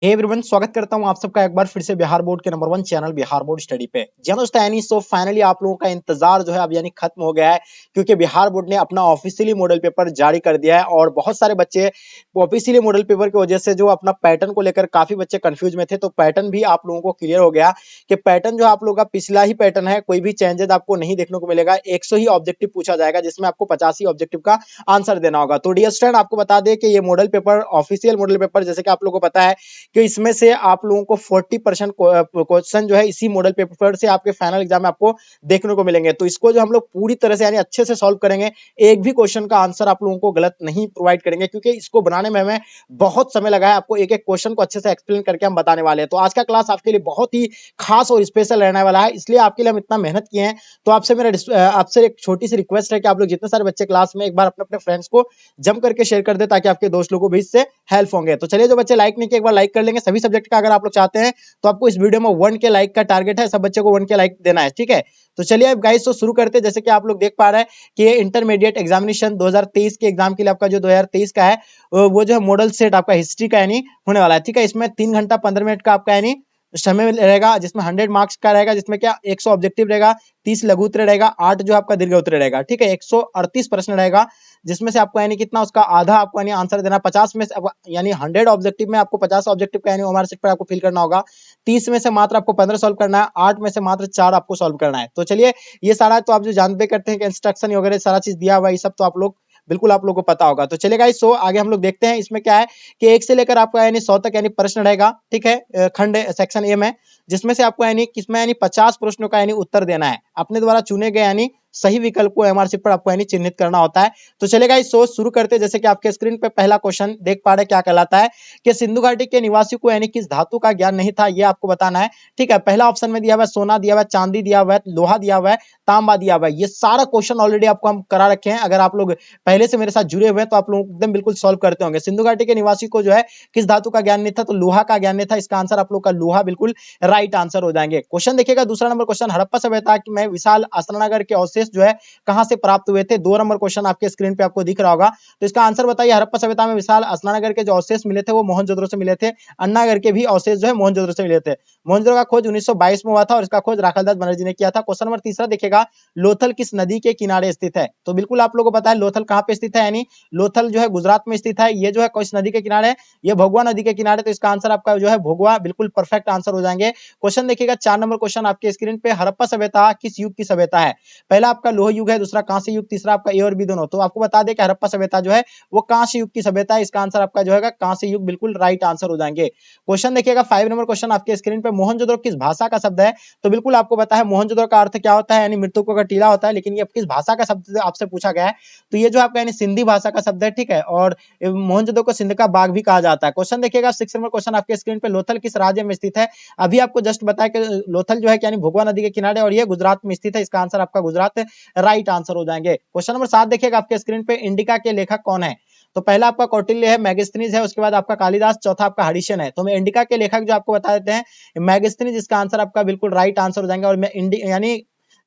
Hey everyone, स्वागत करता हूं आप सबका एक बार फिर से बिहार बोर्ड के number 1 channel Bihar board study पे। जी हाँ दोस्तों, यानी सो फाइनली आप लोगों का इंतजार जो है अब यानी खत्म हो गया है, क्योंकि बिहार बोर्ड ने अपना ऑफिशियली मॉडल पेपर जारी कर दिया है। और बहुत सारे बच्चे ऑफिशियली मॉडल पेपर की वजह से जो अपना पैटर्न को लेकर काफी बच्चे कंफ्यूज में थे, तो पैटर्न भी आप लोगों को क्लियर हो गया कि पैटर्न जो आप लोगों का पिछला ही पैटर्न है, कोई भी चेंजेस आपको नहीं देखने को मिलेगा। 100 ही ऑब्जेक्टिव पूछा जाएगा, जिसमें आपको 50 ही ऑब्जेक्टिव का आंसर देना होगा। तो डियर स्टूडेंट, आपको बता दें कि ये model paper official model paper, जैसे कि आप लोगों को पता है कि इसमें से आप लोगों को 40% क्वेश्चन जो है इसी मॉडल पेपर से आपके फाइनल एग्जाम में आपको देखने को मिलेंगे। तो इसको जो हम लोग पूरी तरह से यानी अच्छे से सॉल्व करेंगे, एक भी क्वेश्चन का आंसर आप लोगों को गलत नहीं प्रोवाइड करेंगे, क्योंकि इसको बनाने में हमें बहुत समय लगा है। आपको एक एक क्वेश्चन को अच्छे से एक्सप्लेन करके हम बताने वाले हैं। तो आज का क्लास आपके लिए बहुत ही खास और स्पेशल रहने वाला है, इसलिए आपके लिए हम इतना मेहनत किए हैं। तो आपसे एक छोटी सी रिक्वेस्ट है कि आप लोग जितने सारे बच्चे क्लास में एक बार अपने अपने फ्रेंड्स को जम करके शेयर कर दे, ताकि आपके दोस्त लोगों को भी इससे हेल्प होंगे। तो चलिए, जो बच्चे लाइक नहीं किए एक बार लाइक कर लेंगे। सभी सब्जेक्ट का अगर आप लोग चाहते हैं तो आपको इस वीडियो में 1 के लाइक का टारगेट है, सब बच्चों को 1 के लाइक देना है, ठीक है। तो चलिए अब गाइस, तो शुरू करते हैं। जैसे कि आप लोग देख पा रहे हैं कि ये इंटरमीडिएट एग्जामिनेशन 2023 के एग्जाम के लिए आपका जो 2023 का है, वो जो है मॉडल सेट आपका हिस्ट्री का यानी होने वाला है, ठीक है। इसमें 3 घंटा 15 मिनट का आपका यानी समय रहेगा, जिसमें 100 मार्क्स का रहेगा, जिसमें क्या 100 ऑब्जेक्टिव रहेगा, 30 लघु उत्तर रहेगा, 8 जो आपका दीर्घ उत्तर रहेगा, ठीक है। 138 प्रश्न रहेगा, जिसमें से आपको यानी कितना उसका आधा आपको यानी आंसर देना। 50 में से यानी 100 ऑब्जेक्टिव में आपको 50 ऑब्जेक्टिव का यानी ओएमआर शीट पर आपको फिल करना होगा। 30 में से मात्र आपको 15 सॉल्व करना है, 8 में से मात्र 4 आपको सॉल्व करना है। तो चलिए, ये सारा तो आप जो जानते करते हैं कि इंस्ट्रक्शन वगैरह सारा चीज दिया हुआ है, ये सब तो आप लोग बिल्कुल आप लोगों को पता होगा। तो चलेगा इस आगे हम लोग देखते हैं। इसमें क्या है कि 1 से लेकर आपका यानी 100 तक यानी प्रश्न रहेगा, ठीक है, खंड सेक्शन ए में, जिसमें से आपको यानी किसमें यानी 50 प्रश्नों का यानी उत्तर देना है। अपने द्वारा चुने गए यानी सही विकल्प को एमआर शीट पर आपको यानी चिन्हित करना होता है। तो चलेगा इस शुरू करते हैं। जैसे कि आपके स्क्रीन पे पहला क्वेश्चन देख पा रहे क्या कहलाता है कि सिंधु घाटी के निवासियों को यानी किस धातु का ज्ञान नहीं था, ये आपको बताना है, ठीक है। पहला ऑप्शन में दिया हुआ है सोना, दिया हुआ है चांदी, दिया हुआ है लोहा, दिया हुआ है तांबा, दिया हुआ है। ये सारा क्वेश्चन ऑलरेडी आपको हम करा रखे हैं। अगर आप लोग पहले से मेरे साथ जुड़े हुए हैं तो आप लोग एकदम बिल्कुल सॉल्व करते होंगे। सिंधु घाटी के निवासी को जो है किस धातु का ज्ञान नहीं था, तो लोहा का ज्ञान नहीं था। इसका आंसर आप लोग का लोहा बिल्कुल राइट आंसर हो जाएंगे। क्वेश्चन देखिएगा, दूसरा नंबर क्वेश्चन, हड़प्पा सभ्यता में विशाल अस्त्रनगर के अवशेष जो है कहां से प्राप्त हुए थे। 2 नंबर क्वेश्चन आपके स्क्रीन पे आपको दिख रहा होगा। तो इसका आंसर बताइए। हड़प्पा सभ्यता में विशाल अस्त्रनगर के जो अवशेष मिले थे वो मोहनजोदड़ो से मिले थे। अन्नानगर के भी अवशेष जो है मोहनजोदड़ो से मिले थे। मोहनजोदड़ो का खोज 1922 में हुआ था और इसका खोज राखालदास बनर्जी ने किया था। क्वेश्चन नंबर तीसरा देखिएगा, लोथल किस नदी के किनारे स्थित है। तो बिल्कुल आप लोगों को पता है लोथल कहां पे स्थित है, यानी लोथल जो है गुजरात में स्थित है। ये जो है किस नदी के किनारे है, ये भोगवा नदी के किनारे। तो इसका आंसर आपका जो है भोगवा बिल्कुल परफेक्ट आंसर हो जाएंगे। क्वेश्चन देखिएगा, 4 नंबर क्वेश्चन आपके स्क्रीन पे, हड़प्पा सभ्यता किस युग की सभ्यता है। पहला आपका लोह युग है, दूसरा कांस्य युग, तीसरा आपका ए और बी दोनों। तो आपको बता दें कि हड़प्पा सभ्यता जो है वो कांस्य युग की सभ्यता है। इसका आंसर आपका जो है कांस्य युग बिल्कुल राइट आंसर हो जाएंगे। क्वेश्चन देखिएगा, 5 नंबर क्वेश्चन आपके स्क्रीन पे, मोहनजोदड़ो किस भाषा का शब्द है। तो बिल्कुल आपको पता है मोहनजोदड़ो का अर्थ क्या होता है, यानी मृतकों का टीला होता है। लेकिन ये किस भाषा का शब्द आपसे पूछा गया है, तो ये जो आपका यानी सिंधी भाषा का शब्द है, ठीक है। और मोहनजोदड़ो को सिंध का बाग भी कहा जाता है। क्वेश्चन देखिएगा, 6 नंबर क्वेश्चन आपके स्क्रीन पे, लोथल किस राज्य में स्थित है। अभी आपको जस्ट बताया कि लोथल जो है यानी भोगवा नदी के किनारे और ये गुजरात में स्थित है। इसका आंसर आपका गुजरात राइट आंसर हो जाएंगे। क्वेश्चन नंबर 7 देखिएगा आपके स्क्रीन पे, इंडिका के लेखक कौन है। तो पहला आपका कौटिल्य है, मैगस्थनीज है, उसके बाद आपका कालिदास, चौथा आपका हरिशन है। तो मैं इंडिका के लेखक जो आपको बता देते हैं मैगस्थनीज, इसका आंसर आपका बिल्कुल राइट आंसर हो जाएंगे। और मैं यानी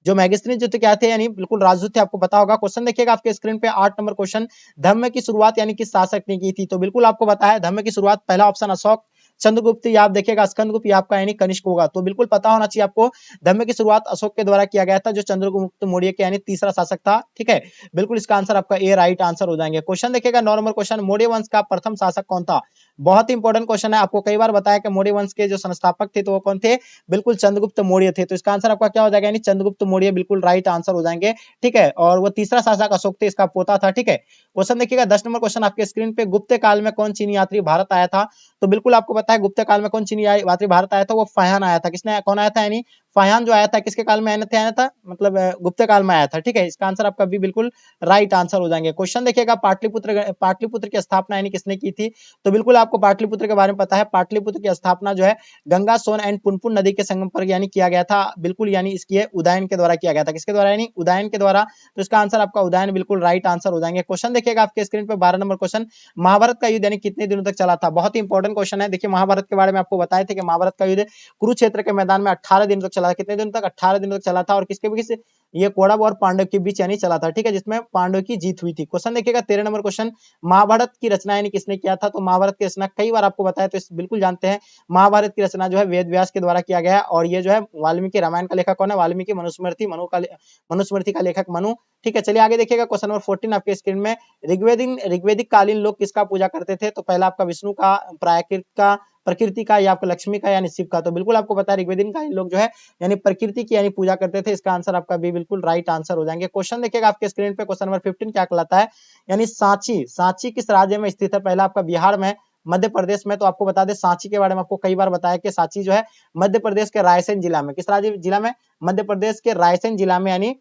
जो मैगस्थनीज जो थे क्या थे, यानी बिल्कुल राजदूत थे, आपको पता होगा। क्वेश्चन देखिएगा आपके स्क्रीन पे 8 नंबर क्वेश्चन, धर्म की शुरुआत यानी किस शासक ने की थी। तो बिल्कुल आपको पता है धर्म की शुरुआत, पहला ऑप्शन अशोक, चंद्रगुप्त, या आप देखिएगा स्कंदगुप्त, या आपका यानी कनिष्क होगा। तो बिल्कुल पता होना चाहिए आपको, धर्म की शुरुआत अशोक के द्वारा किया गया था, जो चंद्रगुप्त मौर्य के यानी तीसरा शासक था, ठीक है। बिल्कुल इसका आंसर आपका ए राइट आंसर हो जाएंगे। क्वेश्चन देखिएगा, 9 नंबर क्वेश्चन, मौर्य वंश का प्रथम शासक कौन था। बहुत इंपॉर्टेंट क्वेश्चन है, आपको कई बार बताया कि मौर्य वंश के जो संस्थापक थे तो वो कौन थे, बिल्कुल चंद्रगुप्त मौर्य थे। तो इसका आंसर आपका क्या हो जाएगा, यानी चंद्रगुप्त मौर्य बिल्कुल राइट आंसर हो जाएंगे, ठीक है। और वो तीसरा शासक अशोक थे, इसका पोता था, ठीक है। क्वेश्चन देखिएगा, 10 नंबर क्वेश्चन आपके स्क्रीन पे, गुप्त काल में कौन चीनी यात्री भारत आया था। तो बिल्कुल आपको पता है गुप्त काल में कौन चीनी यात्री भारत आया था, वो फाहियान आया था। किसने कौन आया था, यानी फाहियान जो आया था, किसके काल में आया था, मतलब गुप्त काल में आया था, ठीक है। इसका आंसर आपका भी बिल्कुल राइट आंसर हो जाएंगे। क्वेश्चन देखिएगा, पाटलिपुत्र की स्थापना यानी किसने की थी। तो बिल्कुल आपको पाटलिपुत्र के बारे में पता है। पाटलिपुत्र की स्थापना जो है गंगा, सोन एंड पुनपुन नदी के संगम पर यानी किया गया था। बिल्कुल यानी इसकी उदयन के द्वारा किया गया था। किसके द्वारा, यानी उदयन के द्वारा। तो इसका आंसर आपका उदयन बिल्कुल राइट आंसर हो जाएंगे। क्वेश्चन देखिएगा आपके स्क्रीन पे, 12 नंबर क्वेश्चन, महाभारत का युद्ध यानी कितने दिनों तक चला था। बहुत ही इंपॉर्टेंट क्वेश्चन है। देखिए महाभारत के बारे में आपको बताए थे कि महाभारत का युद्ध कुरुक्षेत्र के मैदान में 18 दिन तक चला था। कितने दिन तक? 18 दिन तक चला था। और किसके बीच? ये कौरव और पांडव के बीच यानी चला था, ठीक है, जिसमें पांडव की जीत हुई थी। क्वेश्चन देखिएगा 13 नंबर क्वेश्चन, महाभारत की रचना यानी किसने किया था? तो महाभारत की रचना कई बार आपको बताया तो बिल्कुल जानते हैं, महाभारत की रचना जो है वेद व्यास के द्वारा किया गया है। और ये जो है वाल्मीकि रामायण का लेखक कौन है? वाल्मीकि। मनुस्मृति का लेखक मनु। ठीक है, चलिए आगे देखिएगा क्वेश्चन नंबर 14 आपके स्क्रीन में, ऋग्वेदिक कालीन लोग किसका पूजा करते थे? तो पहला आपका विष्णु का, प्राकृत का, प्रकृति का, या आपका लक्ष्मी का यानी शिव का। तो बिल्कुल आपको पता है ऋग्वेदिक कालीन लोग जो है यानी प्रकृति की यानी पूजा करते थे। इसका आंसर आपका बी बिल्कुल राइट आंसर हो जाएंगे। क्वेश्चन देखिएगा आपके स्क्रीन पे, क्वेश्चन नंबर 15 क्या कहलाता है? यानी सांची किस राज्य में स्थित है? पहला आपका बिहार में, मध्य प्रदेश में। तो आपको बता दें सांची के बारे में आपको कई बार बताया कि सांची जो है मध्य प्रदेश के रायसेन जिला में, किस राज्य जिला में? मध्य प्रदेश के रायसेन जिला में यानी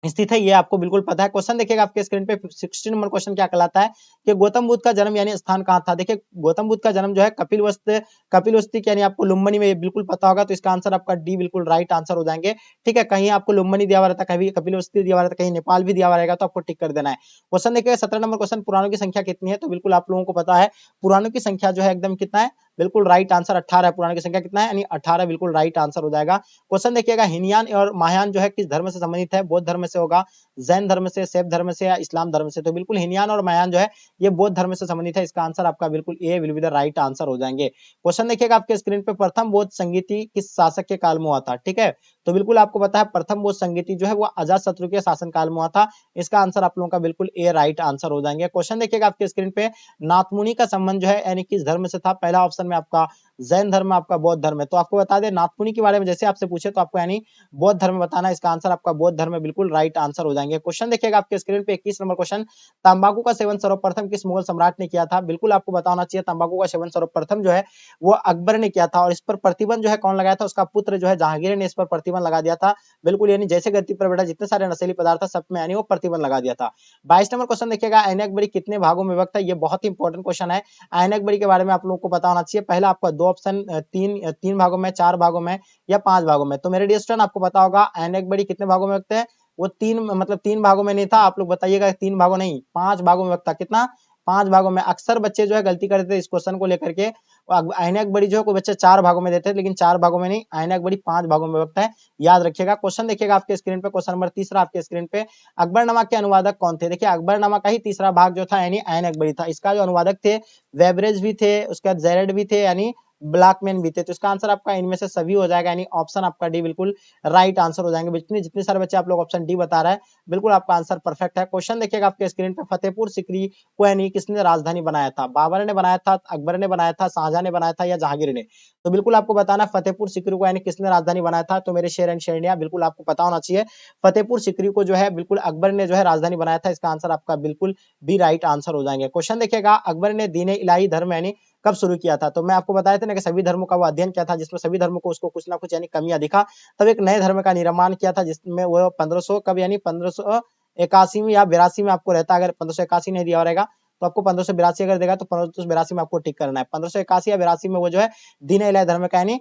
स्थित है, ये आपको बिल्कुल पता है। क्वेश्चन देखिएगा आपके स्क्रीन पे 16 नंबर क्वेश्चन क्या कहलाता है कि गौतम बुद्ध का जन्म यानी स्थान कहाँ था? देखिए गौतम बुद्ध का जन्म जो है कपिलवस्ती यानी आपको लुम्बिनी में, ये बिल्कुल पता होगा। तो इसका आंसर आपका डी बिल्कुल राइट आंसर हो जाएंगे। ठीक है, कहीं आपको लुम्बिनी दिया हुआ रहता है, कहीं कपिलवस्ती दिया हुआ रहता है, कहीं नेपाल भी दिया हुआ रहेगा, तो आपको टिक कर देना है। क्वेश्चन देखिएगा 17 नंबर क्वेश्चन, पुराणों की संख्या कितनी है? तो बिल्कुल आप लोगों को पता है पुराणों की संख्या जो है एकदम कितना है? बिल्कुल राइट आंसर 18 है। पुराणों की संख्या कितना है? यानी 18 बिल्कुल राइट आंसर हो जाएगा। क्वेश्चन देखिएगा हिनयान और महायान जो है किस धर्म से संबंधित है? बौद्ध धर्म से होगा, जैन धर्म से, शैव धर्म से, या इस्लाम धर्म से। तो बिल्कुल हिनयान और महायान जो है ये बौद्ध धर्म से संबंधित है। इसका आंसर आपका बिल्कुल A will be the right answer हो जाएंगे। क्वेश्चन देखिएगा आपके स्क्रीन पे, प्रथम बौद्ध संगीति किस शासक के काल में हुआ था? ठीक है, तो बिल्कुल आपको पता है प्रथम बौद्ध संगीति जो है वो अजातशत्रु के शासन काल में हुआ था। इसका आंसर आप लोगों का बिल्कुल ए राइट आंसर हो जाएंगे। क्वेश्चन देखिएगा आपके स्क्रीन पे, नाथमुनि का संबंध जो है यानी किस धर्म से था? पहला ऑप्शन में आपका जैन धर्म, आपका बौद्ध धर्म है। तो आपको बता दें नाथमुनि के बारे में जैसे आपसे पूछे तो आपको यानी बौद्ध धर्म बताना। इसका आंसर आपका बौद्ध धर्म में बिल्कुल राइट आंसर हो जाएंगे। क्वेश्चन देखिएगा आपके स्क्रीन पे 21 नंबर क्वेश्चन, तंबाकू का सेवन सर्वप्रथम किस मुगल सम्राट ने किया था? बिल्कुल आपको बताना चाहिए तंबाकू का सेवन सर्वप्रथम जो है वो अकबर ने किया था। और इस पर प्रतिबंध जो है कौन लगाया था? उसका पुत्र जो है जहांगीर ने इस पर प्रतिबंध लगा दिया था। बिल्कुल यानी जैसे गति पर बेटा जितने सारे नशीली पदार्थ सब में यानी वो प्रतिबंध लगा दिया था। 22 नंबर क्वेश्चन देखिएगा, आईने अकबरी कितने भागों में विभक्त है? ये बहुत ही इंपॉर्टेंट क्वेश्चन है। आईने अकबरी के बारे में आप लोगों को पता होना चाहिए। पहला आपका दो ऑप्शन, तीन भागों में, 4 भागों में, या 5 भागों में। तो मेरे डियर स्टूडेंट आपको पता होगा आईने अकबरी कितने भागों में विभक्त है? वो तीन, मतलब 3 भागों में नहीं था। आप लोग बताइएगा 3 भागों नहीं 5 भागों में विभक्त था। कितना? 5 भागों में। अक्सर बच्चे जो है गलती करते थे इस क्वेश्चन को लेकर के, आईने अकबरी जो है कोई बच्चे 4 भागों में देते हैं, लेकिन 4 भागों में नहीं, आईने अकबरी 5 भागों में विभक्त है। याद रखिएगा। क्वेश्चन देखिएगा आपके स्क्रीन पे, क्वेश्चन नंबर तीसरा आपके स्क्रीन पे, अकबरनामा के अनुवादक कौन थे? देखिए अकबरनामा का ही तीसरा भाग जो था यानी आईने अकबरी था। इसका जो अनुवादक थे वेबरेज भी थे, उसके बाद जेरेड भी थे, यानी ब्लैकमैन भी थे। तो इसका आंसर आपका इनमें से सभी हो जाएगा, यानी ऑप्शन आपका डी बिल्कुल राइट आंसर हो जाएंगे। जितने सारे बच्चे आप लोग ऑप्शन डी बता रहे हैं बिल्कुल आपका आंसर परफेक्ट है। क्वेश्चन देखिएगा आपके स्क्रीन पे, फतेहपुर सीकरी को यानी किसने राजधानी बनाया था? बाबर ने बनाया था, अकबर ने बनाया था, शाहजहां ने बनाया था, या जहांगीर ने? तो बिल्कुल आपको बताना फतेहपुर सीकरी को यानी किसने राजधानी बनाया था। तो मेरे शेर एंड शेरनिया बिल्कुल आपको पता होना चाहिए, फतेहपुर सीकरी को जो है बिल्कुल अकबर ने जो है राजधानी बनाया था। इसका आंसर आपका बिल्कुल बी राइट आंसर हो जाएंगे। क्वेश्चन देखिएगा, अकबर ने दीन इलाही धर्म यानी कब शुरू किया था? तो मैं आपको बताया था ना कि सभी धर्मों का वो अध्ययन किया था, जिसमें सभी धर्मों को उसको कुछ ना कुछ यानी कमियां दिखा, तब एक नए धर्म का निर्माण किया था, जिसमें वो 1500 कब यानी 1581 में या 82 में आपको रहता। अगर 1581 नहीं दिया रहेगा तो आपको 1582 अगर देगा तो 1582 में आपको टिक करना है। 1581 या 82 में वो जो है दीन इलाही धर्म का यानी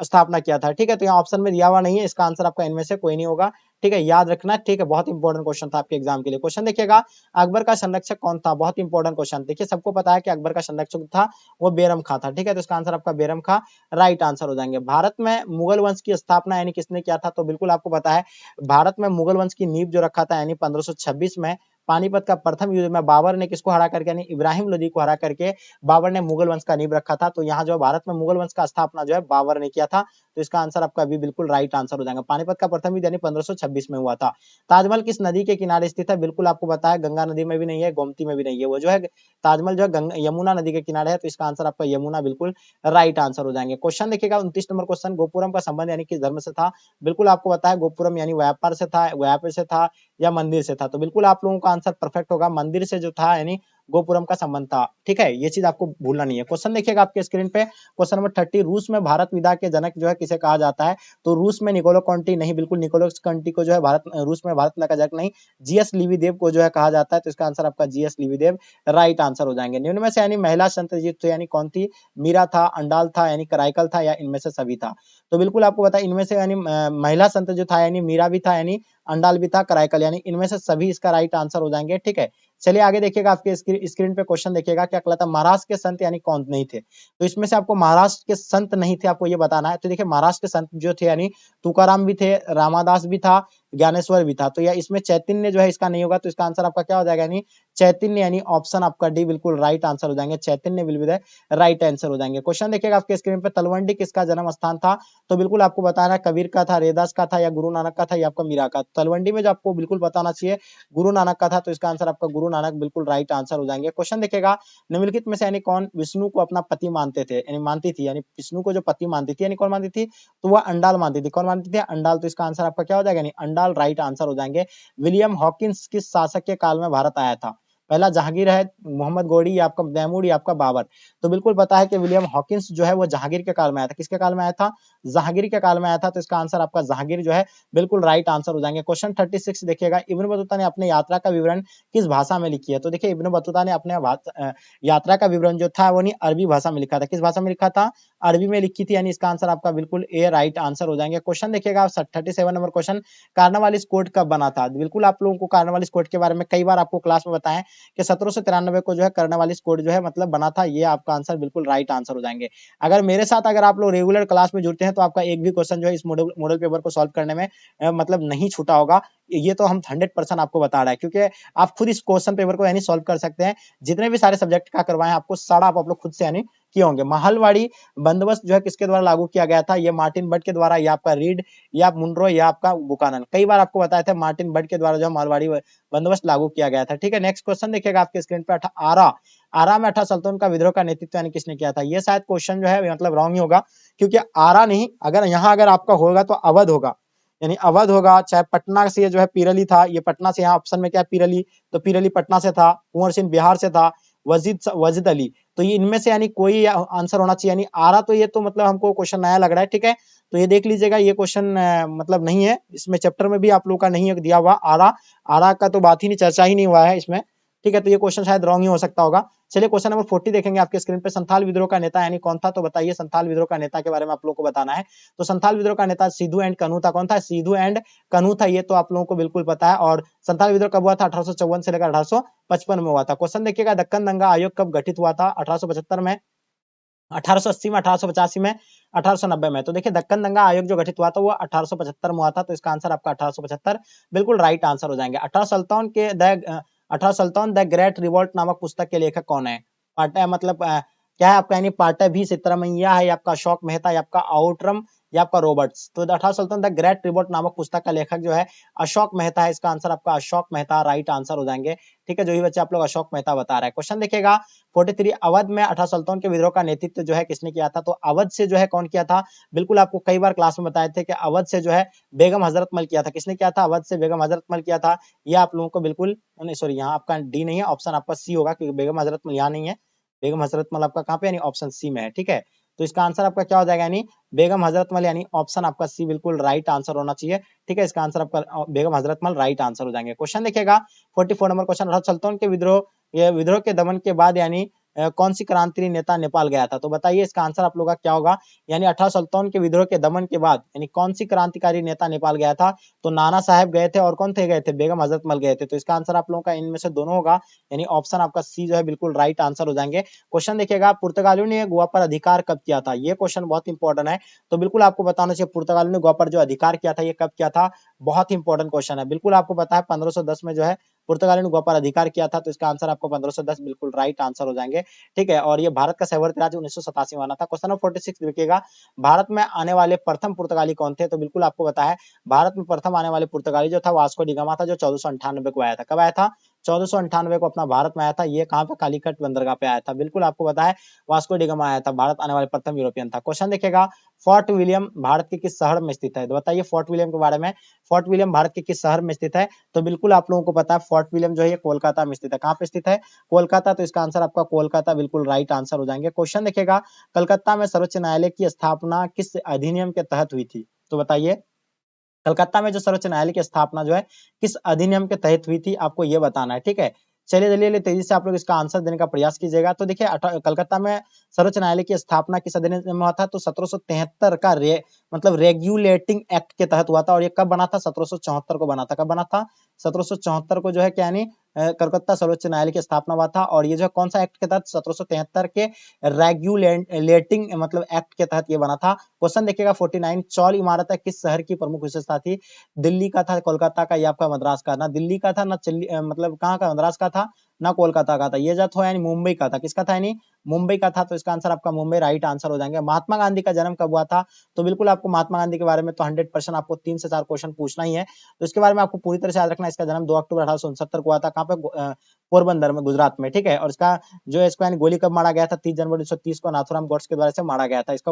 स्थापना किया था। ठीक है, तो यहाँ ऑप्शन में दिया हुआ नहीं है, इसका आंसर आपका इनमें से कोई नहीं होगा। ठीक है, याद रखना। ठीक है, बहुत इंपॉर्टेंट क्वेश्चन था आपके एग्जाम के लिए। क्वेश्चन देखिएगा, अकबर का संरक्षक कौन था? बहुत इंपॉर्टेंट क्वेश्चन। देखिए सबको पता है कि अकबर का संरक्षक था वो बेरम खां था। ठीक है, तो इसका आंसर आपका बेरम खां राइट आंसर हो जाएंगे। भारत में मुगल वंश की स्थापना यानी किसने किया था? तो बिल्कुल आपको पता है भारत में मुगल वंश की नींव जो रखा था यानी 1526 में पानीपत का प्रथम युद्ध में बाबर ने किसको हरा करके यानी इब्राहिम लोदी को हरा करके बाबर ने मुगल वंश का नींव रखा था। तो यहाँ जो भारत में मुगल वंश का स्थापना जो है बाबर ने किया था। तो इसका आंसर आपका भी बिल्कुल राइट आंसर हो जाएगा। पानीपत का प्रथम युद्ध यानी 1526 में हुआ था। ताजमहल किस नदी के किनारे स्थित है? बिल्कुल आपको बताया गंगा नदी में भी नहीं है, गोमती में भी नहीं है, वो जो है ताजमहल जो है यमुना नदी के किनारे है। तो इसका आंसर आपका यमुना बिल्कुल राइट आंसर हो जाएंगे। क्वेश्चन देखिएगा 29 नंबर क्वेश्चन, गोपुरम का संबंध यानी किस धर्म से था? बिल्कुल आपको बताया गोपुरम यानी व्यापार से था, व्यापार से था या मंदिर से था। तो बिल्कुल आप लोगों का आंसर परफेक्ट होगा, मंदिर से जो था यानी गोपुरम का संबंध था। ठीक है, ये चीज आपको भूलना नहीं है। क्वेश्चन देखिएगा आपके स्क्रीन पे, क्वेश्चन नंबर 30, रूस में भारत विदा के जनक जो है किसे कहा जाता है? तो रूस में निकोलो कंटी नहीं, बिल्कुल निकोलो कंटी को जो है रूस में भारत विदा का जनक नहीं, जीएस लिविदेव को जो है कहा जाता है। तो इसका आंसर आपका जीएस लिविदेव राइट आंसर हो जाएंगे। निम्न में से यानी महिला संत तो यानी कौन थी? मीरा था, अंडाल था, यानी कराइकल था, या इनमें से सभी था? तो बिल्कुल आपको पता है इनमें से यानी महिला संत जो था यानी मीरा भी था, यानी अंडाल भी था, कराइकल, यानी इनमें से सभी इसका राइट आंसर हो जाएंगे। ठीक है, चलिए आगे देखिएगा, आपके स्क्रीन पे क्वेश्चन देखिएगा, क्या कहलाता है महाराष्ट्र के संत यानी कौन नहीं थे। तो इसमें से आपको महाराष्ट्र के संत नहीं थे आपको ये बताना है। तो देखिए महाराष्ट्र के संत जो थे यानी तुकाराम भी थे, रामादास भी था, ज्ञानेश्वर भी था। तो यह इसमें चैतन्य जो है इसका नहीं होगा, तो इसका आंसर आपका क्या हो जाएगा, यानी चैतन्य, यानी ऑप्शन आपका डी बिल्कुल राइट आंसर हो जाएंगे। Chaitanya will be the right answer हो जाएंगे। क्वेश्चन देखिएगा आपके स्क्रीन पे, तलवंडी किसका जन्म स्थान था। तो बिल्कुल आपको बताना है कबीर का था, रैदास का था, या गुरु नानक का था, या आपका मीरा का। तलवंडी में जो आपको बिल्कुल बताना चाहिए गुरु नानक का था, तो इसका आंसर आपका गुरु नानक बिल्कुल राइट आंसर हो जाएंगे। क्वेश्चन देखिएगा, निम्नलिखित में से यानी कौन विष्णु को अपना पति मानते थे, यानी मानती थी, यानी विष्णु को जो पति मानती थी, यानी कौन मानती थी, तो वह अंडाल मानती थी। कौन मानती थी, अंडाल। तो इसका आंसर आपका क्या हो जाएगा, यानी अंडाल राइट आंसर हो जाएंगे। विलियम हॉकिंस किस शासक के काल में भारत आया था। पहला जहांगीर है, मोहम्मद गौरी, या आपका तैमूर, या आपका बाबर। तो बिल्कुल पता है कि विलियम हॉकिंस जो है वो जहांगीर के काल में आया था। किसके काल में आया था, जहांगीर के काल में आया था। तो इसका आंसर आपका जहांगीर जो है बिल्कुल राइट आंसर हो जाएंगे। क्वेश्चन 36 देखिएगा, इब्न बतूता ने अपने यात्रा का विवरण किस भाषा में लिखी है। तो देखिए इब्न बतूता ने अपने यात्रा का विवरण जो था वो नहीं अरबी भाषा में लिखा था। किस भाषा में लिखा था, अरबी में लिखी थी, यानी इसका आंसर आपका बिल्कुल ए राइट आंसर हो जाएंगे। क्वेश्चन देखिएगा 37 नंबर क्वेश्चन, कार्नवालिस कोड कब बना था। बिल्कुल आप लोगों को कार्नवालिस कोड के बारे में कई बार आपको क्लास में बताएं कि 1793 को जो है कार्नवालिस कोड जो है मतलब बना था। ये आपका आंसर बिल्कुल राइट आंसर हो जाएंगे। अगर मेरे साथ अगर आप लोग रेगुलर क्लास में जुड़ते हैं तो आपका एक भी क्वेश्चन जो है इस मॉडल पेपर को सॉल्व करने में मतलब नहीं छूटा होगा। ये तो हम 100% आपको बता रहा है, क्योंकि आप खुद इस क्वेश्चन पेपर को यानी सॉल्व कर सकते हैं। जितने भी सारे सब्जेक्ट का करवाए आपको सारा आप लोग खुद से यानी किए होंगे। महलवाड़ी बंदोबस्त जो है किसके द्वारा लागू किया गया था, ये मार्टिन बट के द्वारा, या आपका रीड, या मुनरो, या आपका बुकानन। कई बार आपको बताया था मार्टिन बट के द्वारा जो महलवाड़ी बंदोबस्त लागू किया गया था। ठीक है, नेक्स्ट क्वेश्चन देखिएगा आपके स्क्रीन पे, आरा में 18 सल्तनत का विद्रोह का नेतृत्व यानी किसने किया था। ये शायद क्वेश्चन जो है मतलब रॉन्ग ही होगा, क्योंकि आरा नहीं, अगर यहाँ अगर आपका होगा तो अवध होगा, यानी अवध होगा। चाहे पटना से जो है पीरली था, ये पटना से, यहाँ ऑप्शन में क्या है पीरली, तो पीरली पटना से था। कुंवर सिंह बिहार से था, वजीद अली। तो ये इनमें से यानी कोई आंसर होना चाहिए, यानी आरा। तो ये तो मतलब हमको क्वेश्चन नया लग रहा है। ठीक है, तो ये देख लीजिएगा, ये क्वेश्चन मतलब नहीं है इसमें, चैप्टर में भी आप लोगों का नहीं दिया हुआ। आरा का तो बात ही नहीं, चर्चा ही नहीं हुआ है इसमें। ठीक है, तो ये क्वेश्चन शायद रॉन्ग ही हो सकता होगा। चलिए क्वेश्चन नंबर 40 देखेंगे आपके स्क्रीन पे, संथाल विद्रोह का नेता यानी कौन था। तो बताइए संथाल विद्रोह का नेता के बारे में आप लोगों को बताना है। तो संथाल विद्रोह का नेता सिद्धू एंड कन्हू था। कौन था, सिद्धू एंड कन्हू था। ये तो आप लोगों को बिल्कुल पता है। और संथाल विद्रोह कब हुआ था, 1854 से लेकर 1855 में हुआ था। क्वेश्चन देखिएगा, दक्कन दंगा आयोग कब गठित हुआ था। 1875 में, 1880 में, 1885 में, 1890 में। तो देखिए दक्कन दंगा आयोग जो गठित हुआ था वो 1875 में हुआ था। तो इसका आंसर आपका 1875 बिल्कुल राइट आंसर हो जाएंगे। 18 सुल्तान द ग्रेट रिवोल्ट नामक पुस्तक के लेखक कौन है। पाटा मतलब क्या है आपका, यानी पाटभी सितरमैया है, या आपका अशोक मेहता, या आपका आउटरम, या आपका रॉबर्ट्स। तो 18 सुल्तान द ग्रेट रिवोल्ट नामक पुस्तक का लेखक जो है अशोक मेहता है। इसका आंसर आपका अशोक मेहता राइट आंसर हो जाएंगे। ठीक है, जो ही बच्चे आप लोग अशोक मेहता बता रहे हैं। क्वेश्चन देखिएगा 43, अवध में 18 सुल्तान के विद्रोह का नेतृत्व जो है किसने किया था। तो अवध से जो है कौन किया था, बिल्कुल आपको कई बार क्लास में बताए थे कि अवध से जो है बेगम हजरत मल किया था। किसने किया था, अवध से बेगम हजरत मल किया था। ये आप लोगों को बिल्कुल नहीं, सॉरी यहाँ आपका डी नहीं है, ऑप्शन आपका सी होगा, क्योंकि बेगम हजरत मल यहाँ नहीं है। बेगम हजरत मल आपका कहाँ पे, यानी ऑप्शन सी में है। ठीक है, तो इसका आंसर आपका क्या हो जाएगा, यानी बेगम हजरत मल, यानी ऑप्शन आपका सी बिल्कुल राइट आंसर होना चाहिए। ठीक है, इसका आंसर आपका बेगम हजरत मल राइट आंसर हो जाएंगे। क्वेश्चन देखिएगा 44 नंबर क्वेश्चन, अठारह सुल्तान के विद्रोह, ये विद्रोह के दमन के बाद यानी कौन सी क्रांतिकारी नेता नेपाल गया था। तो बताइए इसका आंसर आप लोगों का क्या होगा, यानी 18 सुल्तान के विद्रोह के दमन के बाद यानी कौन सी क्रांतिकारी नेता नेपाल गया था। तो नाना साहब गए थे, और कौन थे गए थे, बेगम हजरत मल गए थे। तो इसका आंसर आप लोगों का इनमें से दोनों होगा, यानी ऑप्शन आपका सी जो है बिल्कुल राइट आंसर हो जाएंगे। क्वेश्चन देखिएगा, पुर्तगालियों ने गोवा पर अधिकार कब किया था। ये क्वेश्चन बहुत इंपॉर्टेंट है, तो बिल्कुल आपको बताना चाहिए पुर्तगालियों ने गोवा पर जो अधिकार किया था ये कब किया था। बहुत इंपॉर्टेंट क्वेश्चन है, बिल्कुल आपको पता है 1510 में जो है पुर्तगालियों ने गोवा पर अधिकार किया था। तो इसका आंसर आपको 1510 बिल्कुल राइट आंसर हो जाएंगे। ठीक है, और ये भारत का सार्वभौमिक राज्य 1987 में बना था। क्वेश्चन नंबर 46 देखिएगा, भारत में आने वाले प्रथम पुर्तगाली कौन थे। तो बिल्कुल आपको बताया भारत में प्रथम आने वाले पुर्तगाली जो था वास्को डी गामा था, जो 1498 को आया था। कब आया था, 1498 को अपना भारत में आया था। ये कहां पे, कालीकट बंदरगाह पे आया था। बिल्कुल आपको बताया वास्को डी गामा आया था, भारत आने वाले प्रथम यूरोपियन था। क्वेश्चन देखिएगा, फोर्ट विलियम भारत के किस शहर में स्थित है। तो बताइए फोर्ट विलियम के बारे में, फोर्ट विलियम भारत के किस शहर में स्थित है। तो बिल्कुल आप लोगों को पता है फोर्ट विलियम जो है कोलकाता में स्थित है। कहां पे स्थित है, कोलकाता। तो इसका आंसर आपका कोलकाता बिल्कुल राइट आंसर हो जाएंगे। क्वेश्चन देखिएगा, कलकत्ता में सर्वोच्च न्यायालय की स्थापना किस अधिनियम के तहत हुई थी। तो बताइए कलकत्ता में जो सर्वोच्च न्यायालय की स्थापना जो है किस अधिनियम के तहत हुई थी, आपको ये बताना है। ठीक है, चलिए चलिए तेजी से आप लोग इसका आंसर देने का प्रयास कीजिएगा। तो देखिए कलकत्ता में सर्वोच्च न्यायालय की स्थापना किस अधिनियम में हुआ था। तो 1773 का मतलब रेगुलेटिंग एक्ट के तहत हुआ था। और ये कब बना था, 1774 को बना था। कब बना था, 1774 को जो है क्या, यानी कलकत्ता सर्वोच्च न्यायालय की स्थापना हुआ था। और ये जो कौन सा एक्ट के तहत 1773 के रेगुलेटिंग मतलब एक्ट के तहत ये बना था। क्वेश्चन देखिएगा 49 चौल इमारत किस शहर की प्रमुख विशेषता थी? दिल्ली का था, कोलकाता का, या आपका मद्रास का? ना दिल्ली का था, ना मतलब कहाँ का, मद्रास का था, ना कोलकाता का था। ये जो था यानी मुंबई का था। किसका था यानी? मुंबई का था। तो इसका आंसर आपका मुंबई राइट आंसर हो जाएंगे। महात्मा गांधी का जन्म कब हुआ था? तो बिल्कुल आपको महात्मा गांधी के बारे में तो 100% आपको 3 से 4 क्वेश्चन पूछना ही है। तो इसके बारे में आपको पूरी तरह से याद रखना है। इसका जन्म 2 अक्टूबर 1869 को हुआ था। कहाँ पे? पोरबंदर में, गुजरात में, ठीक है। और इसका जो है इसको यानी गोली कब मारा गया था? 30 जनवरी 1930 को नाथूराम गोड्से के द्वारा से मारा गया था। इसका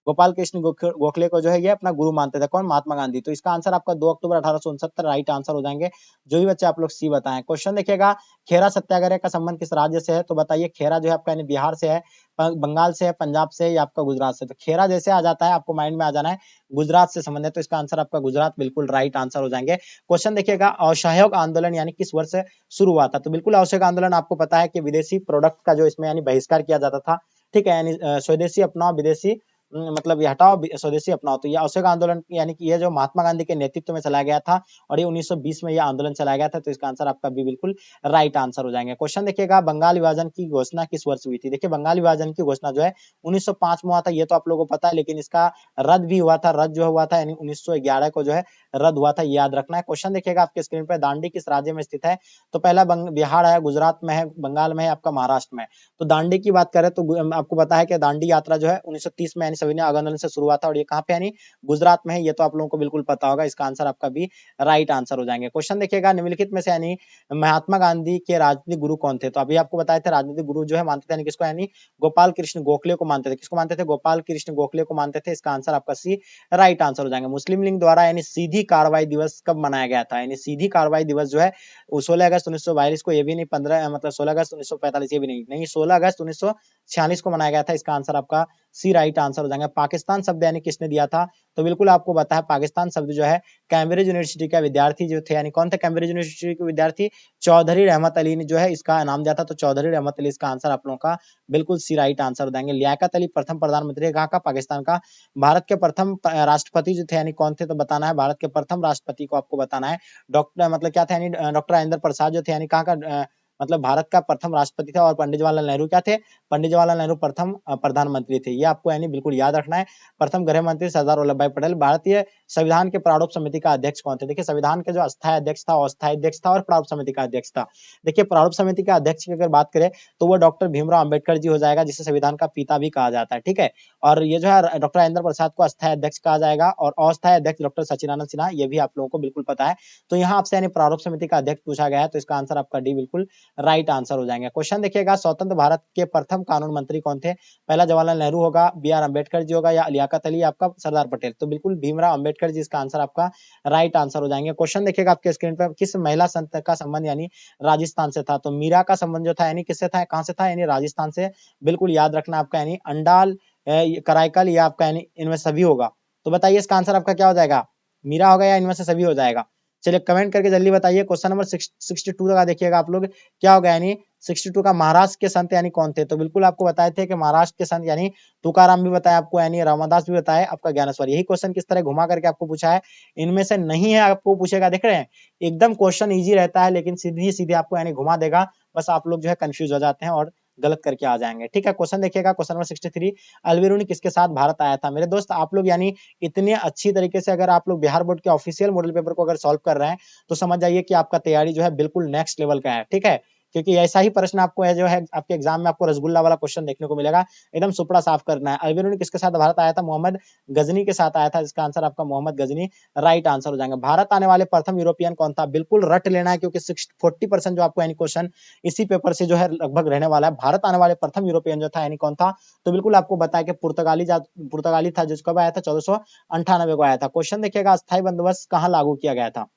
गोपाल कृष्ण गोखले को जो है ये अपना गुरु मानते थे। कौन? महात्मा गांधी। तो इसका आंसर आपका 2 अक्टूबर 1869 राइट आंसर हो जाएंगे। जो भी बच्चे आप लोग सी बताएं। क्वेश्चन देखिएगा खेरा सत्याग्रह का संबंध किस राज्य से है? तो बताइए खेरा जो है आपका यानी बिहार से है, बंगाल से है, पंजाब से है, या आपका गुजरात से? तो खेरा जैसे आ जाता है आपको माइंड में आ जाना है गुजरात से संबंध है। तो इसका आंसर आपका गुजरात बिल्कुल राइट आंसर हो जाएंगे। क्वेश्चन देखिएगा असहयोग आंदोलन यानी किस वर्ष से शुरू हुआ था? तो बिल्कुल असहयोग आंदोलन आपको पता है कि विदेशी प्रोडक्ट का जो इसमें यानी बहिष्कार किया जाता था, ठीक है। यानी स्वदेशी अपनाओ, विदेशी मतलब ये हटाओ, स्वदेशी अपनाओ। तो ये असहयोग आंदोलन यानी कि ये जो महात्मा गांधी के नेतृत्व में चलाया गया था और ये 1920 में ये आंदोलन चलाया गया था। तो इसका आंसर आपका भी बिल्कुल राइट आंसर हो जाएंगे। क्वेश्चन देखिएगा बंगाल विभाजन की घोषणा किस वर्ष हुई थी? देखिए बंगाल विभाजन की घोषणा जो है 1905 में हुआ था। ये तो आप लोगों को पता है, लेकिन इसका रद्द भी हुआ था। रद्द जो हुआ था यानी 1911 को जो है रद्द हुआ था, याद रखना है। क्वेश्चन देखिएगा आपके स्क्रीन पर दांडी किस राज्य में स्थित है? तो पहला बिहार है, गुजरात में है, बंगाल में है, आपका महाराष्ट्र में। तो दांडी की बात करें तो आपको पता है कि दांडी यात्रा जो है 1930 में यानी सविनय आंदोलन से शुरू हुआ था। और ये कहाँ पे यानी गुजरात में है। ये तो आप लोगों को बिल्कुल पता होगा। इसका आंसर आपका भी राइट आंसर हो जाएंगे। क्वेश्चन देखिएगा निम्नलिखित में से यानी महात्मा गांधी के राजनीतिक गुरु कौन थे? तो अभी आपको बताए थे राजनीतिक गुरु जो है मानते थे यानी किसको? यानी गोपाल कृष्ण गोखले को मानते थे। किसको मानते थे? गोपाल कृष्ण गोखले को मानते थे। इसका आंसर आपका सी राइट आंसर हो जाएंगे। मुस्लिम लीग द्वारा यानी सीधी कार्रवाई दिवस कब मनाया गया था? यानी सीधी कार्रवाई दिवस जो है 16 अगस्त 1942 को, ये भी नहीं 15 मतलब 16 अगस्त 1945, ये भी नहीं 16 अगस्त 1946 को मनाया गया था। इसका आंसर आपका सी राइट आंसर हो जाएगा। पाकिस्तान शब्द यानी किसने दिया था? तो बिल्कुल आपको पता है पाकिस्तान शब्द जो है कैम्ब्रिज यूनिवर्सिटी का विद्यार्थी जो थे, यानी कौन थे कैम्ब्रिज यूनिवर्सिटी के विद्यार्थी? चौधरी रहमत अली ने जो है इसका नाम दिया था। तो चौधरी रहमत अली इसका आंसर आप लोगों का बिल्कुल सी राइट आंसर हो जाएंगे। लियाकत अली प्रथम प्रधानमंत्री कहाँ का? पाकिस्तान का। भारत के प्रथम राष्ट्रपति जो थे यानी कौन थे? तो बताना है भारत के प्रथम राष्ट्रपति को आपको बताना है। डॉक्टर मतलब क्या था यानी डॉक्टर राजेंद्र प्रसाद जो थे यानी कहाँ का मतलब भारत का प्रथम राष्ट्रपति थे। और पंडित जवाहरलाल नेहरू क्या थे? पंडित जवाहरलाल नेहरू प्रथम प्रधानमंत्री थे। ये आपको यानी बिल्कुल याद रखना है। प्रथम गृह मंत्री सरदार वल्लभ भाई पटेल। भारतीय संविधान के प्रारूप समिति का अध्यक्ष कौन थे? देखिए संविधान के जो अस्थायी अध्यक्ष था, अस्थायी अध्यक्ष था और प्रारूप समिति का अध्यक्ष था। देखिए प्रारूप समिति का अध्यक्ष की अगर बात करें तो वो डॉक्टर भीमराव अंबेडकर जी हो जाएगा, जिसे संविधान का पिता भी कहा जाता है, ठीक है। और ये जो है डॉक्टर राजेंद्र प्रसाद को अस्थायी अध्यक्ष कहा जाएगा और अस्थायी अध्यक्ष डॉक्टर सचिदानंद सिन्हा, ये भी आप लोगों को बिल्कुल पता है। तो यहाँ आपसे यानी प्रारूप समिति का अध्यक्ष पूछा गया है। तो इसका आंसर आपका डी बिल्कुल राइट आंसर हो जाएंगे। क्वेश्चन देखिएगा स्वतंत्र भारत के प्रथम कानून मंत्री कौन थे? पहला जवाहरलाल नेहरू होगा, बी आर अम्बेडकर जी होगा, या लियाकत अली, आपका सरदार पटेल? तो बिल्कुल भीमराव अम्बेडकर जी इसका आंसर आपका राइट आंसर हो जाएंगे। क्वेश्चन देखिएगा आपके स्क्रीन पर किस महिला संत का संबंध यानी राजस्थान से था? तो मीरा का संबंध जो था यानी किससे था, कहां से था? यानी राजस्थान से। बिल्कुल याद रखना आपका यानी अंडाल कराईकल या आपका यानी इनमें सभी होगा। तो बताइए इसका आंसर आपका क्या हो जाएगा? मीरा होगा या इनमें से सभी हो जाएगा? चलिए कमेंट करके जल्दी बताइए। क्वेश्चन नंबर 62 का देखिएगा आप लोग, क्या होगा यानी 62 का महाराष्ट्र के संत यानी कौन थे? तो बिल्कुल आपको बताए थे कि महाराष्ट्र के संत यानी तुकाराम भी बताया आपको, यानी रामदास भी बताया, आपका ज्ञानेश्वर। यही क्वेश्चन किस तरह घुमा करके आपको पूछा है, इनमें से नहीं है आपको पूछेगा। देख रहे हैं एकदम क्वेश्चन इजी रहता है, लेकिन सीधी सीधे आपको यानी घुमा देगा। बस आप लोग जो है कंफ्यूज हो जाते हैं और गलत करके आ जाएंगे, ठीक है। क्वेश्चन देखिएगा क्वेश्चन नंबर 63, अलबेरुनी किसके साथ भारत आया था? मेरे दोस्त आप लोग यानी इतने अच्छी तरीके से अगर आप लोग बिहार बोर्ड के ऑफिशियल मॉडल पेपर को अगर सॉल्व कर रहे हैं तो समझ जाइए कि आपका तैयारी जो है बिल्कुल नेक्स्ट लेवल का है, ठीक है। क्योंकि ऐसा ही प्रश्न आपको है जो है आपके एग्जाम में आपको रसगुल्ला वाला क्वेश्चन देखने को मिलेगा। एकदम सुपड़ा साफ करना है। अलबेरुनी किसके साथ भारत आया था? मोहम्मद गजनी के साथ आया था। इसका आंसर आपका मोहम्मद गजनी राइट आंसर हो जाएगा। भारत आने वाले प्रथम यूरोपियन कौन था? बिल्कुल रट लेना है, क्योंकि 40% जो आपको यानी क्वेश्चन इसी पेपर से जो है लगभग रहने वाला है। भारत आने वाले प्रथम यूरोपियन जो था यानी कौन था? तो बिल्कुल आपको बताया कि पुर्तगाली था, जो कब आया था? 1498 को आया था। क्वेश्चन देखिएगा अस्थायी बंदोबस्त कहाँ लागू किया गया था?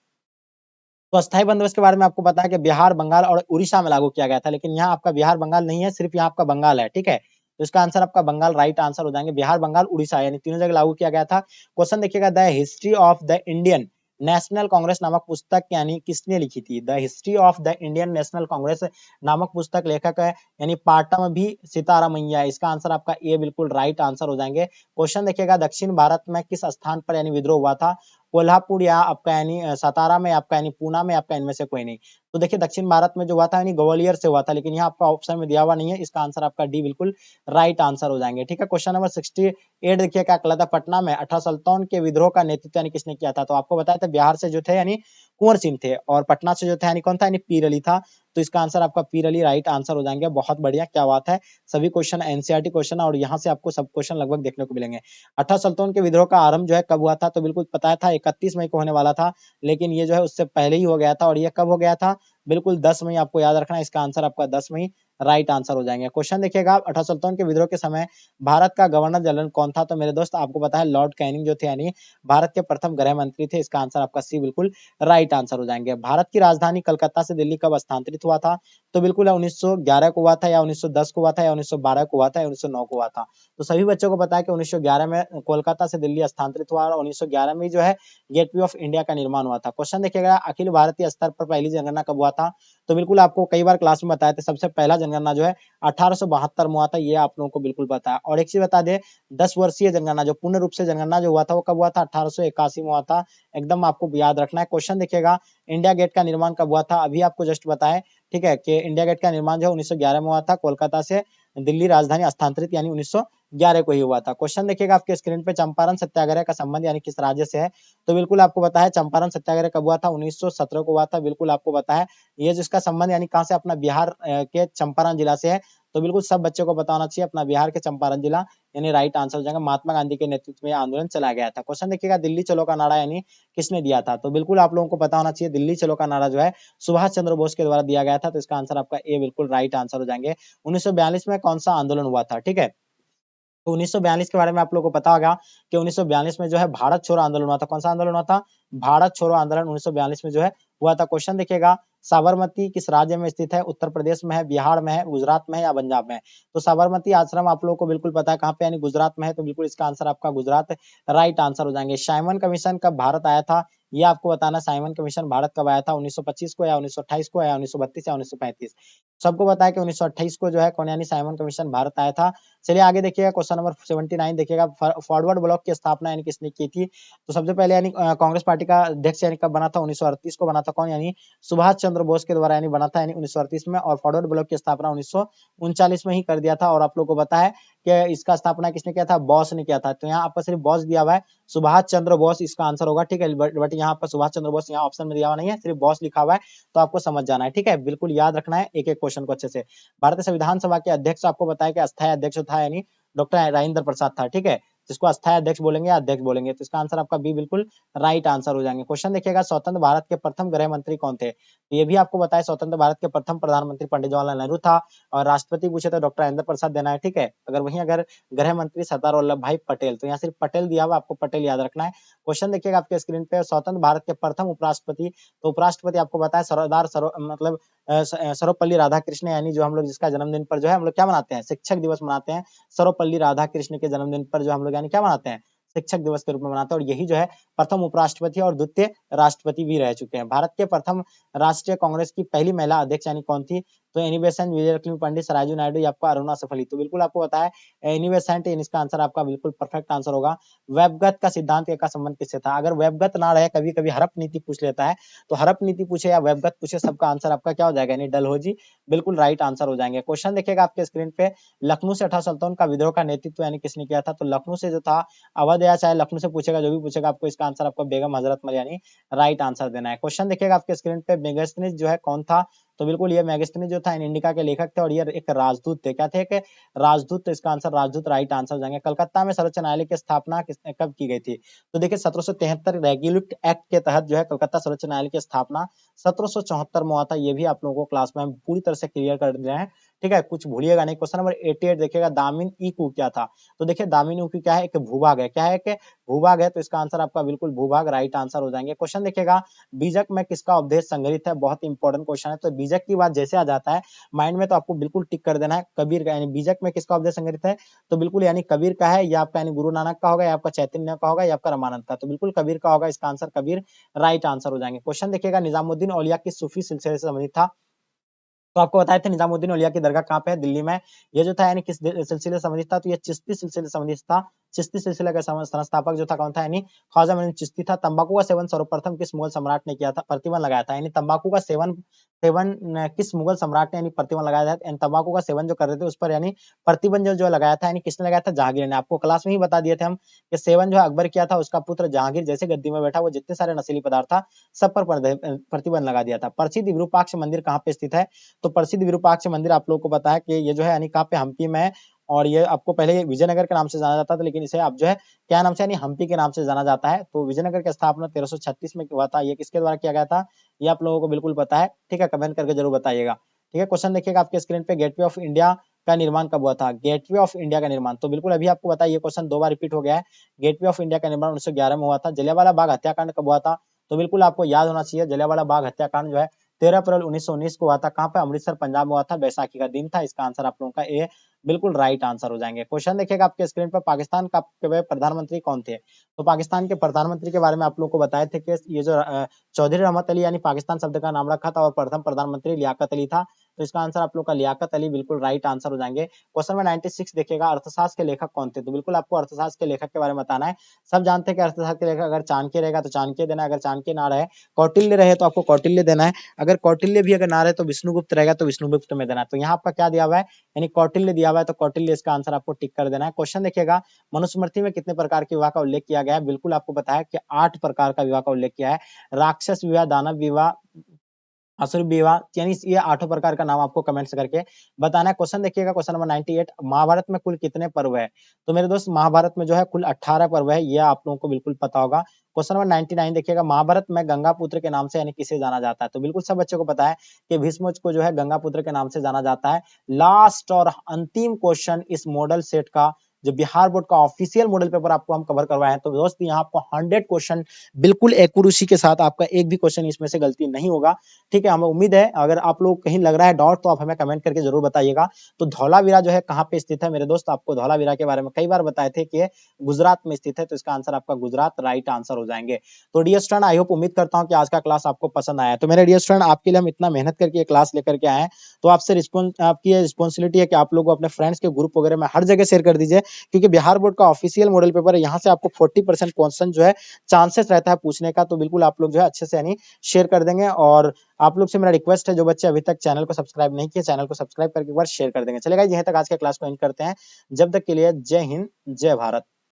तो अस्थायी बंदोबस्त के बारे में आपको पता है कि बिहार, बंगाल और उड़ीसा में लागू किया गया था, लेकिन यहाँ आपका बिहार बंगाल नहीं है, सिर्फ यहाँ आपका बंगाल है, ठीक है। तो इसका आंसर आपका बंगाल राइट आंसर हो जाएंगे। बिहार, बंगाल, उड़ीसा यानी तीनों जगह लागू किया गया था। क्वेश्चन देखिएगा the history of the Indian national Congress नामक पुस्तक यानी किसने लिखी थी? The history of the Indian national Congress नामक पुस्तक लेखक है यानी पाटम भी सीतारामैया। इसका आंसर आपका ए बिल्कुल राइट आंसर हो जाएंगे। क्वेश्चन देखिएगा दक्षिण भारत में किस स्थान पर यानी विद्रोह हुआ था? कोल्हापुर या आपका यानी सातारा में, आपका यानी पूना में, आपका इनमें से कोई नहीं। तो देखिए दक्षिण भारत में जो हुआ था यानी ग्वालियर से हुआ था, लेकिन यहाँ आपका ऑप्शन में दिया हुआ नहीं है, इसका आंसर आपका डी बिल्कुल राइट आंसर हो जाएंगे। ठीक है, क्वेश्चन नंबर 68 देखिए क्या कहलाता है, पटना में 18 सुल्तान के विद्रोह का नेतृत्व यानी किसने किया था? तो आपको बताया था बिहार से जो थे यानी कुंवर सिंह थे, और पटना से जो था यानी कौन था, यानी पीर अली था। तो इसका आंसर आपका पीर अली राइट आंसर हो जाएंगे। बहुत बढ़िया, क्या बात है, सभी क्वेश्चन एनसीईआरटी क्वेश्चन है और यहाँ से आपको सब क्वेश्चन लगभग देखने को मिलेंगे। 18 सुल्तान के विद्रोह का आरंभ जो है कब हुआ था? तो बिल्कुल पता था 31 मई को होने वाला था, लेकिन ये जो है उससे पहले ही हो गया था। और ये कब हो गया था? बिल्कुल 10 मई, आपको याद रखना है, इसका आंसर आपका 10 मई राइट आंसर हो जाएंगे। क्वेश्चन देखिएगा, 18 सुल्तान के विद्रोह के समय भारत का गवर्नर जनरल कौन था? तो मेरे दोस्त आपको पता है लॉर्ड कैनिंग जो थे यानी भारत के प्रथम गृह मंत्री थे। इसका आंसर आपका सी बिल्कुल राइट आंसर हो जाएंगे। भारत की राजधानी कलकत्ता से दिल्ली कब स्थानांतरित हुआ था? तो बिल्कुल 1911 को हुआ था, या 1910 को हुआ था, या 1912 को हुआ था, या 1909 को हुआ था। तो सभी बच्चों को पता है कि 1911 में कोलकाता से दिल्ली स्थानांतरित हुआ, और 1911 में जो है गेटवे ऑफ इंडिया का निर्माण हुआ था। क्वेश्चन देखिएगा, अखिल भारतीय स्तर पर पहली जनगणना कब हुआ था? तो बिल्कुल आपको कई बार क्लास में बताया था, सबसे पहला जनगणना जो है 1872 में हुआ था, ये आप लोगों को बिल्कुल पता है। और एक चीज बता दे, 10 वर्षीय जनगणना जो पूर्ण रूप से जनगणना जो हुआ था वो कब हुआ था? 1881 में हुआ था, एकदम आपको याद रखना है। क्वेश्चन देखिएगा, इंडिया गेट का निर्माण कब हुआ था? अभी आपको जस्ट बताएं, ठीक है, कि इंडिया गेट का निर्माण जो 1911 में हुआ था, कोलकाता से दिल्ली राजधानी स्थानांतरित यानी 1911 को ही हुआ था। क्वेश्चन देखिएगा आपके स्क्रीन पे, चंपारण सत्याग्रह का संबंध यानी किस राज्य से है? तो बिल्कुल आपको पता है चंपारण सत्याग्रह कब हुआ था? 1917 को हुआ था, बिल्कुल आपको पता है। ये जिसका संबंध यानी कहां से, अपना बिहार के चंपारण जिला से है। तो बिल्कुल सब बच्चों को बताना चाहिए, अपना बिहार के चंपारण जिला यानी राइट आंसर हो जाएगा। महात्मा गांधी के नेतृत्व में आंदोलन चलाया गया था। क्वेश्चन देखिएगा, दिल्ली चलो का नारा यानी किसने दिया था? तो बिल्कुल आप लोगों को पता होना चाहिए, दिल्ली चलो का नारा जो है सुभाष चंद्र बोस के द्वारा दिया गया था। तो इसका आंसर आपका ए बिल्कुल राइट आंसर हो जाएंगे। 1942 में कौन सा आंदोलन हुआ था? ठीक है, तो 1942 के बारे में आप लोगों को पता होगा कि 1942 में जो है भारत छोड़ो आंदोलन हुआ था। कौन सा आंदोलन हुआ था? भारत छोड़ो आंदोलन 1942 में जो है हुआ था। क्वेश्चन देखिएगा, साबरमती किस राज्य में स्थित है? उत्तर प्रदेश में है, बिहार में है, गुजरात में है, या पंजाब में है? तो साबरमती आश्रम आप लोगों को बिल्कुल पता है कहाँ पे, यानी गुजरात में है। तो बिल्कुल इसका आंसर आपका गुजरात राइट आंसर हो जाएंगे। साइमन कमीशन कब भारत आया था? ये आपको बताना, साइमन कमीशन भारत कब आया था? 1925 को, या 1928 को, या 1932, या 1935? सबको पता है कि 1928 को जो है कौन यानी साइमन कमीशन भारत आया था। चलिए आगे देखिएगा, क्वेश्चन नंबर 79 देखिएगा, फॉरवर्ड ब्लॉक की स्थापना यानी किसने की थी? तो सबसे पहले यानी कांग्रेस पार्टी का अध्यक्ष यानी कब बना था? 1938 को बना था। कौन? यानी सुभाष चंद्र बोस के द्वारा यानी बना था, यानी 1938 में। और फॉरवर्ड ब्लॉक की स्थापना 1939 में ही कर दिया था। और आप लोग को पता है कि इसका स्थापना किसने किया था? बॉस ने किया था। तो यहाँ आपका सिर्फ बॉस दिया हुआ है, सुभाष चंद्र बोस इसका आंसर होगा। ठीक है, बट यहाँ आपका सुभाष चंद्र बोस यहाँ ऑप्शन में दिया हुआ नहीं है, सिर्फ बॉस लिखा हुआ है, तो आपको समझ जाना है। ठीक है, बिल्कुल याद रखना है एक एक क्वेश्चन को अच्छे से। भारतीय संविधान सभा के अध्यक्ष आपको बताया कि अस्थायी अध्यक्ष था यानी डॉक्टर राजेंद्र प्रसाद था। ठीक है, जिसको अस्थायी अध्यक्ष बोलेंगे या अध्यक्ष बोलेंगे। तो इसका आंसर आपका बी बिल्कुल राइट आंसर हो जाएंगे। क्वेश्चन देखिएगा, स्वतंत्र भारत के प्रथम गृह मंत्री कौन थे? तो ये भी आपको बताया, स्वतंत्र भारत के प्रथम प्रधानमंत्री पंडित जवाहरलाल नेहरू था। और राष्ट्रपति पूछे तो डॉक्टर राजेंद्र प्रसाद देना है। ठीक है, अगर वहीं अगर गृह मंत्री सरदार वल्लभ भाई पटेल, तो यहाँ सिर्फ पटेल दिया हुआ, आपको पटेल याद रखना है। क्वेश्चन देखिएगा आपके स्क्रीन पे, स्वतंत्र भारत के प्रथम उपराष्ट्रपति, तो उपराष्ट्रपति आपको बताया सरदार मतलब सर्वपल्ली राधाकृष्ण, यानी जो हम लोग जिसका जन्मदिन पर जो है हम लोग क्या मनाते हैं? शिक्षक दिवस मनाते हैं। सर्वपल्ली राधाकृष्ण के जन्मदिन पर जो हम लोग यानी क्या मनाते हैं? शिक्षक दिवस के रूप में मनाते हैं। और यही जो है प्रथम उपराष्ट्रपति और द्वितीय राष्ट्रपति भी रह चुके हैं। भारत के प्रथम राष्ट्रीय कांग्रेस की पहली महिला अध्यक्ष यानी कौन थी? तो एनी बेसेंट, विजयलक्ष्मी पंडित, सरायजू नायडू, या आपका अरुणा सफली? तो बिल्कुल आपको पता है एनी बेसेंट, इसका आंसर आपका बिल्कुल परफेक्ट आंसर होगा। वेबगत का सिद्धांत का संबंध किससे था? अगर वेबगत ना रहे, कभी कभी हड़प नीति पूछ लेता है, तो हड़प नीति पूछे या वेबगत पूछे, सबका आंसर आपका क्या हो जाएगा? यानी डलहौजी बिल्कुल राइट आंसर हो जाएंगे। क्वेश्चन देखिएगा आपके स्क्रीन पे, लखनऊ से 18 सुल्तान का विद्रोह का नेतृत्व यानी किसने किया था? तो लखनऊ से जो था, अवध या चाहे लखनऊ से पूछेगा, जो भी पूछेगा आपको इसका आंसर आपका बेगम हजरत महल यानी राइट आंसर देना है। क्वेश्चन देखिएगा आपके स्क्रीन पे, मेगास्थनीज जो है कौन था? तो बिल्कुल ये मेगास्थनीज जो था इंडिका के लेखक थे, और ये एक राजदूत थे। क्या थे? एक राजदूत। तो इसका आंसर राजदूत राइट आंसर हो जाएंगे। कलकत्ता में सर्वोच्च न्यायालय की स्थापना कब की गई थी? तो देखिए 1773 रेगुलेट एक्ट के तहत जो है कलकत्ता सर्वोच्च न्यायालय की स्थापना 1774 में हुआ था। ये भी आप लोगों को क्लास में हम पूरी तरह से क्लियर कर दिए हैं। ठीक है, कुछ भूलिएगा नहीं। क्वेश्चन नंबर 88 देखिएगा, दामिन ई कू क्या था? तो देखिए दामिन ई कू क्या है? एक भूभाग है। क्या है? कि भूभाग है। तो इसका आंसर आपका बिल्कुल भूभाग राइट आंसर हो जाएंगे। क्वेश्चन देखिएगा, बीजक में किसका उपदेश संग्रहित है? बहुत इंपॉर्टेंट क्वेश्चन है। तो बीजक की बात जैसे आ जाता है माइंड में, तो आपको बिल्कुल टिक कर देना है कबीर का, यानी बीजक में किसका उपदेश संग्रहित है? तो बिल्कुल यानी कबीर का है, या आपका यानी गुरु नानक का होगा, या आपका चैतन्य का होगा, या आपका रामानंद का। तो बिल्कुल कबीर का होगा, इसका आंसर कबीर राइट आंसर हो जाएंगे। क्वेश्चन देखिएगा, निजामुद्दीन औलिया किस सूफी सिलसिले से संबंधित था? तो आपको बताए थे निजामुद्दीन औलिया की दरगाह कहाँ पे है? दिल्ली में। ये जो था यानी किस सिलसिले से संबंधित था? तो ये चिश्ती सिलसिले से संबंधित था। चिश्ती सिलसिले का संस्थापक जो था कौन था, यानी ख्वाजा मोइनुद्दीन चिश्ती था। तंबाकू का सेवन सर्वप्रथम किस मुगल सम्राट ने किया था, प्रतिबंध लगाया था, यानी तंबाकू का सेवन सेवन किस मुगल सम्राट ने यानी प्रतिबंध लगाया था, तंबाकू का सेवन जो कर रहे थे उस पर यानी प्रतिबंध जो लगाया था, यानी किसने लगाया था, जहांगीर ने। आपको क्लास में ही बता दिए थे हम कि सेवन जो है अकबर किया था, उसका पुत्र जहांगीर जैसे गद्दी में बैठा वो जितने सारे नशीली पदार्थ था सब पर प्रतिबंध लगा दिया था। प्रसिद्ध विरूपाक्ष मंदिर कहाँ पे स्थित है, तो प्रसिद्ध विरूपाक्ष मंदिर आप लोगों को पता है कि ये जो है यानी कहाँ पे, हम्पी में है। और ये आपको पहले विजयनगर के नाम से जाना जाता था, लेकिन इसे आप जो है क्या नाम से, यानी हम्पी के नाम से जाना जाता है। तो विजयनगर की स्थापना 1336 में हुआ था। ये किसके द्वारा किया गया था, ये आप लोगों को बिल्कुल पता है, ठीक है, कमेंट करके जरूर बताइएगा। ठीक है, क्वेश्चन देखिएगा आपके स्क्रीन पे, गेटवे ऑफ इंडिया का निर्माण कब हुआ था, गेटवे ऑफ इंडिया का निर्माण, तो बिल्कुल अभी आपको बताया, ये क्वेश्चन 2 बार रिपीट हो गया है। गेटवे ऑफ इंडिया का निर्माण 1911 में हुआ था। जलियांवाला बाग हत्याकांड कब हुआ था, तो बिल्कुल आपको याद होना चाहिए, जलियांवाला बाग हत्याकांड जो है 13 अप्रैल 1919 को हुआ था। कहां पे, अमृतसर पंजाब में हुआ था। बैसाखी का दिन था। इसका आंसर आप लोगों का ए बिल्कुल राइट आंसर हो जाएंगे। क्वेश्चन देखिएगा आपके स्क्रीन पर, पाकिस्तान का प्रधानमंत्री कौन थे, तो पाकिस्तान के प्रधानमंत्री के बारे में आप लोगों को बताए थे कि ये जो चौधरी रहमत अली यानी पाकिस्तान शब्द का नाम रखा था, और प्रथम प्रधानमंत्री लियाकत अली था। तो इसका आंसर आप लोग का लियाकत अली बिल्कुल राइट आंसर हो जाएंगे। क्वेश्चन में 96 देखिएगा, अर्थशास्त्र के लेखक कौन थे, तो बिल्कुल आपको अर्थशास्त्र के लेखक के बारे में बताना है। सब जानते हैं कि अर्थशास्त्र के लेखक अगर चाणक्य रहेगा तो चाणक्य देना है, अगर चाणक्य ना रहे, कौटिल्य रहे तो आपको कौटिल्य देना है, अगर कौटिल्य भी अगर ना रहे तो विष्णुगुप्त रहेगा तो विष्णुगुप्त में देना है। तो यहाँ आपका क्या दिया हुआ है, यानी कौटिल्य दिया हुआ है, तो कौटिल्य इसका आंसर आपको टिक कर देना है। क्वेश्चन देखिएगा, मनुस्मृति में कितने प्रकार के विवाह का उल्लेख किया गया है, बिल्कुल आपको पता है कि 8 प्रकार का विवाह का उल्लेख किया है। राक्षस विवाह, दानव विवाह, असुर विवाह, यानी ये 8 प्रकार का नाम आपको कमेंट्स करके बताना है। क्वेश्चन देखिएगा, क्वेश्चन नंबर 98, महाभारत में कुल कितने पर्व है, तो मेरे दोस्त महाभारत में जो है कुल 18 पर्व है, ये आप लोगों को बिल्कुल पता होगा। क्वेश्चन नंबर 99 देखिएगा, महाभारत में गंगा पुत्र के नाम से यानी किसे जाना जाता है, तो बिल्कुल सब बच्चों को पता है कि भीष्म को जो है गंगा पुत्र के नाम से जाना जाता है। लास्ट और अंतिम क्वेश्चन इस मॉडल सेट का, जो बिहार बोर्ड का ऑफिशियल मॉडल पेपर आपको हम कवर करवाए हैं, तो दोस्त यहाँ आपको 100 क्वेश्चन बिल्कुल एक्यूरेसी के साथ, आपका एक भी क्वेश्चन इसमें से गलती नहीं होगा। ठीक है, हमें उम्मीद है, अगर आप लोग कहीं लग रहा है डाउट तो आप हमें कमेंट करके जरूर बताइएगा। तो धौलावीरा जो है कहाँ पे स्थित है मेरे दोस्त, आपको धौलावीरा के बारे में कई बार बताए थे कि गुजरात में स्थित है, तो इसका आंसर आपका गुजरात राइट आंसर हो जाएंगे। तो डियर स्टूडेंट, आई होप, उम्मीद करता हूँ कि आज का क्लास आपको पसंद आया। तो मेरे डियर स्टूडेंट, आपके लिए हम इतना मेहनत करके ये क्लास लेकर के आए हैं, तो आपसे आपकी रिस्पॉन्सिबिलिटी है कि आप लोग अपने फ्रेंड्स के ग्रुप वगैरह में हर जगह शेयर कर दीजिए, क्योंकि बिहार बोर्ड का ऑफिशियल मॉडल पेपर है, यहाँ से आपको 40% क्वेश्चन जो है चांसेस रहता है पूछने का। तो बिल्कुल आप लोग जो है अच्छे से यानी शेयर कर देंगे। और आप लोग से मेरा रिक्वेस्ट है, जो बच्चे अभी तक चैनल को सब्सक्राइब नहीं किए, चैनल को सब्सक्राइब करके एक बार शेयर कर देंगे। चलेगा, यहीं तक आज के क्लास को एंड करते हैं। जब तक के लिए जय हिंद, जय भारत।